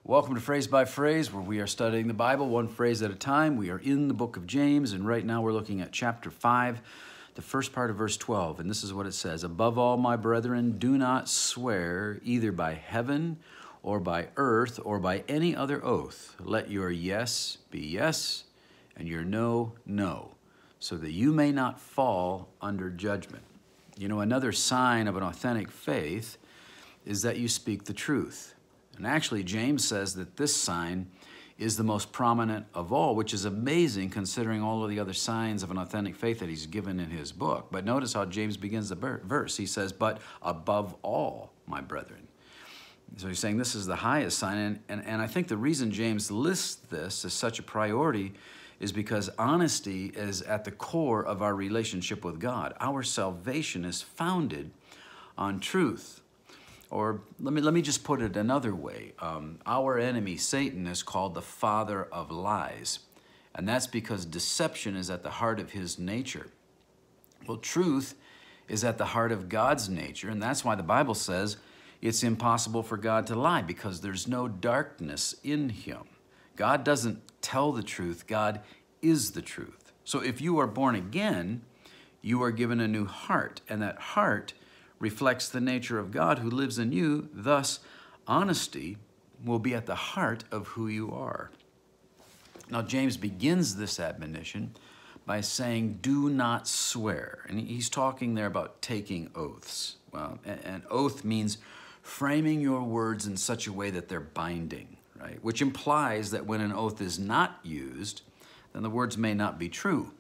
Welcome to Phrase by Phrase, where we are studying the Bible one phrase at a time. We are in the book of James, and right now we're looking at chapter 5, the first part of verse 12. And this is what it says: "Above all, my brethren, do not swear either by heaven or by earth or by any other oath. Let your yes be yes and your no, no, so that you may not fall under judgment." You know, another sign of an authentic faith is that you speak the truth. And actually, James says that this sign is the most prominent of all, which is amazing considering all of the other signs of an authentic faith that he's given in his book. But notice how James begins the verse. He says, "But above all, my brethren." So he's saying this is the highest sign. And I think the reason James lists this as such a priority is because honesty is at the core of our relationship with God. Our salvation is founded on truth. Or let me just put it another way. Our enemy, Satan, is called the father of lies. And that's because deception is at the heart of his nature. Well, truth is at the heart of God's nature, and that's why the Bible says it's impossible for God to lie, because there's no darkness in him. God doesn't tell the truth, God is the truth. So if you are born again, you are given a new heart, and that heart reflects the nature of God who lives in you. Thus, honesty will be at the heart of who you are. Now, James begins this admonition by saying, do not swear. And he's talking there about taking oaths. Well, an oath means framing your words in such a way that they're binding, right? Which implies that when an oath is not used, then the words may not be true.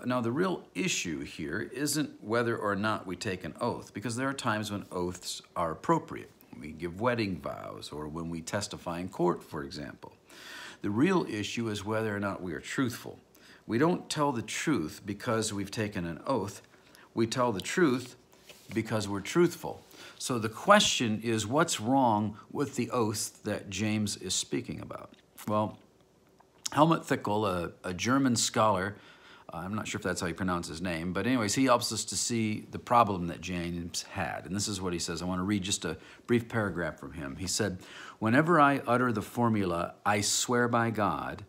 Now, the real issue here isn't whether or not we take an oath, because there are times when oaths are appropriate. When we give wedding vows, or when we testify in court, for example. The real issue is whether or not we are truthful. We don't tell the truth because we've taken an oath. We tell the truth because we're truthful. So the question is, what's wrong with the oath that James is speaking about? Well, Helmut Thickel, a German scholar, I'm not sure if that's how you pronounce his name, but anyways, he helps us to see the problem that James had. And this is what he says. I want to read just a brief paragraph from him. He said, "Whenever I utter the formula, 'I swear by God,'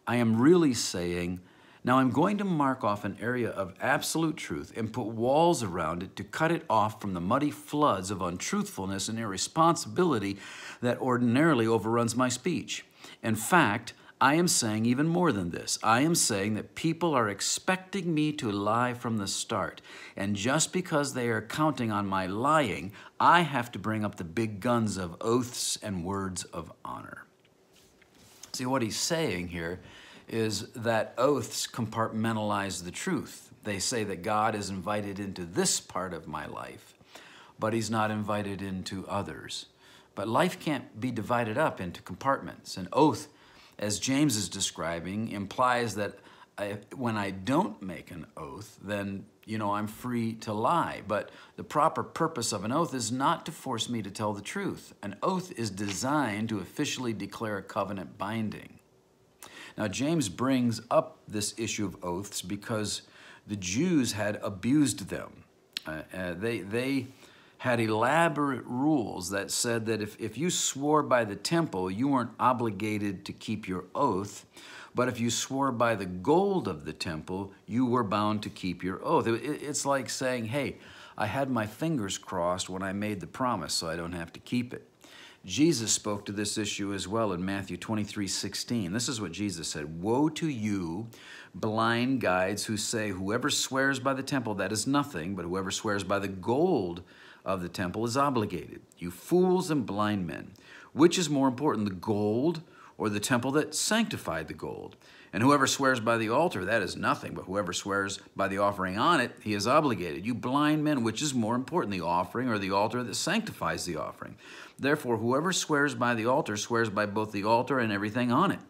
I am really saying, now I'm going to mark off an area of absolute truth and put walls around it to cut it off from the muddy floods of untruthfulness and irresponsibility that ordinarily overruns my speech. In fact, I am saying even more than this. I am saying that people are expecting me to lie from the start. And just because they are counting on my lying, I have to bring up the big guns of oaths and words of honor." See, what he's saying here is that oaths compartmentalize the truth. They say that God is invited into this part of my life, but he's not invited into others. But life can't be divided up into compartments. An oath, as James is describing, implies that when I don't make an oath, then, I'm free to lie. But the proper purpose of an oath is not to force me to tell the truth. An oath is designed to officially declare a covenant binding. Now, James brings up this issue of oaths because the Jews had abused them. They had elaborate rules that said that if you swore by the temple, you weren't obligated to keep your oath, but if you swore by the gold of the temple, you were bound to keep your oath. It's like saying, hey, I had my fingers crossed when I made the promise, so I don't have to keep it. Jesus spoke to this issue as well in Matthew 23:16. This is what Jesus said: "Woe to you, blind guides, who say, whoever swears by the temple, that is nothing, but whoever swears by the gold of the temple is obligated. You fools and blind men, which is more important, the gold or the temple that sanctified the gold? And whoever swears by the altar, that is nothing, but whoever swears by the offering on it, he is obligated. You blind men, which is more important, the offering or the altar that sanctifies the offering? Therefore, whoever swears by the altar swears by both the altar and everything on it.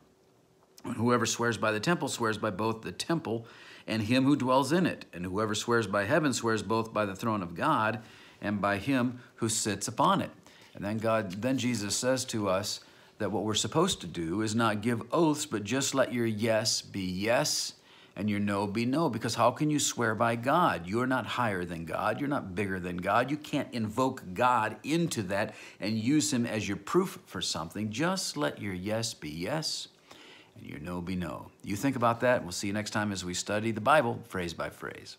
And whoever swears by the temple swears by both the temple and him who dwells in it. And whoever swears by heaven swears both by the throne of God and by him who sits upon it." And then Jesus says to us that what we're supposed to do is not give oaths, but just let your yes be yes and your no be no, because how can you swear by God? You're not higher than God. You're not bigger than God. You can't invoke God into that and use him as your proof for something. Just let your yes be yes and your no be no. You think about that. We'll see you next time as we study the Bible phrase by phrase.